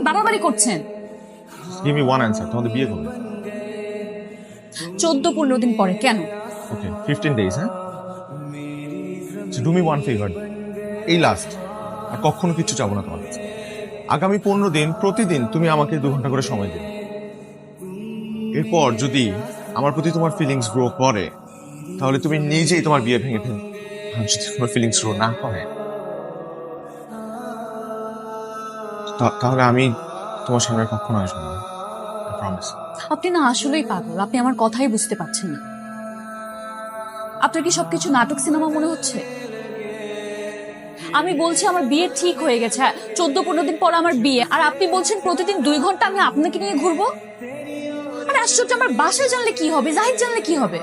বাড়াবাড়ি করছেন। Give me one answer, তোমাদের বিয়ে কবে? 14-15 দিন পরে। কেন? ওকে, 15 days, হ্যাঁ? ডু মি ওয়ান ফেভার, এই লাস্ট, আর কখনো কিচ্ছু চাবো না তোমার কাছে। আগামী 15 দিন প্রতিদিন তুমি আমাকে 2 ঘন্টা করে সময় দিবে। এরপর যদি আমার প্রতি তোমার ফিলিংস গ্রো করে তাহলে তুমি নিজেই তোমার বিয়ে ভেঙে ফেল। আর যদি তোমার ফিলিংস গ্রো না করে তাহলে আমি তোমার সামনে কখনো আসবো না, আই প্রমিস। আপনি না আসলেই পাগল, আপনি আমার কথাই বুঝতে পারছেন না। আপনার কি সবকিছু নাটক সিনেমা মনে হচ্ছে? আমি বলছি আমার বিয়ে ঠিক হয়ে গেছে, 14-15 দিন পর আমার বিয়ে, আর আপনি বলছেন প্রতিদিন 2 ঘন্টা আমি আপনাকে নিয়ে ঘুরবো। আরে আশ্চর্য, আমার বাসায় জানলে কি হবে, জাহিদ জানলে কি হবে?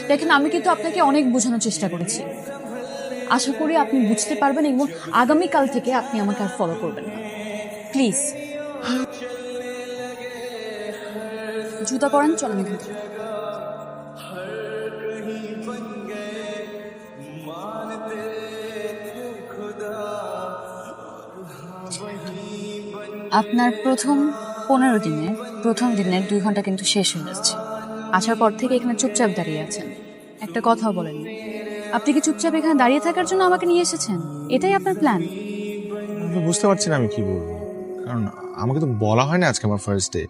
দেখেন, আমি কিন্তু আপনাকে অনেক বোঝানোর চেষ্টা করেছি। আশা করি আপনি বুঝতে পারবেন এবং আগামীকাল থেকে আপনি আমাকে আর ফলো করবেন না, প্লিজ। জুতা পরেন, চলেন এখান থেকে। আপনার প্রথম 15 দিনে প্রথম দিনের 2 ঘন্টা কিন্তু শেষ হয়ে যাচ্ছে। আসার পর থেকে এখানে চুপচাপ দাঁড়িয়ে আছেন, একটা কথাও বলেননি। আপনি কি চুপচাপ এখানে দাঁড়িয়ে থাকার জন্য আমাকে নিয়ে এসেছেন? এটাই আপনার প্ল্যান? আমি বুঝতে পারছি না আমি কি বলবো, কারণ আমাকে তো বলা হয় না আজকে আমার ফার্স্ট ডে।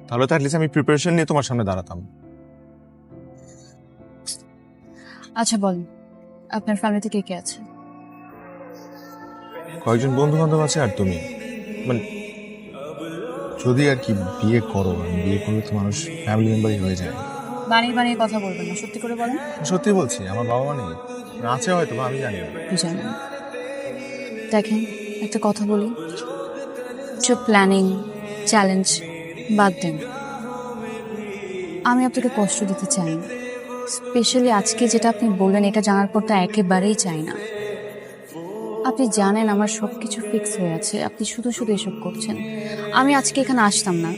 তাহলে তো অ্যাটলিস্ট আমি প্রিপারেশন নিয়ে তোমার সামনে দাঁড়াতাম। আচ্ছা বলেন, আপনার ফ্যামিলিতে কে কে আছে? কয়েকজন বন্ধু বান্ধব আছে আর তুমি। মানে যদি আর কি বিয়ে করো, বিয়ে করলে তো মানুষ ফ্যামিলি মেম্বারই হয়ে যায়। বানিয়ে বানিয়ে কথা বলবেন না, সত্যি করে বলেন। সত্যি বলছি, আমার বাবা মা নেই, আছে হয়তো বা আমি জানি না। কি জানেন? দেখেন, একটা কথা বলি, সব প্ল্যানিং চ্যালেঞ্জ বাদ দেন। আমি আপনাকে কষ্ট দিতে চাই না, স্পেশালি আজকে যেটা আপনি বললেন এটা জানার পর তো একেবারেই চাই না। আপনি জানেন আমার সবকিছু ফিক্স হয়ে আছে, আপনি শুধু শুধু এসব করছেন। আমি আজকে এখানে আসতাম না,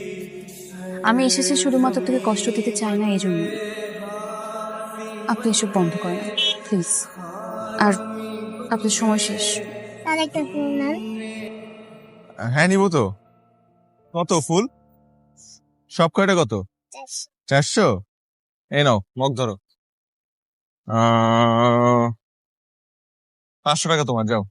আমি এসেছি শুধুমাত্র আপনাকে কষ্ট দিতে চাই না এই জন্য। আপনি এসব বন্ধ করেন প্লিজ, আর আপনার সময় শেষ। আরেকটা ফুল নেন। হ্যাঁ নিবো তো। কত ফুল? সব কয়টা কত? 400। এই নাও মগ ধরো। 500 টাকা তোমার, যাও।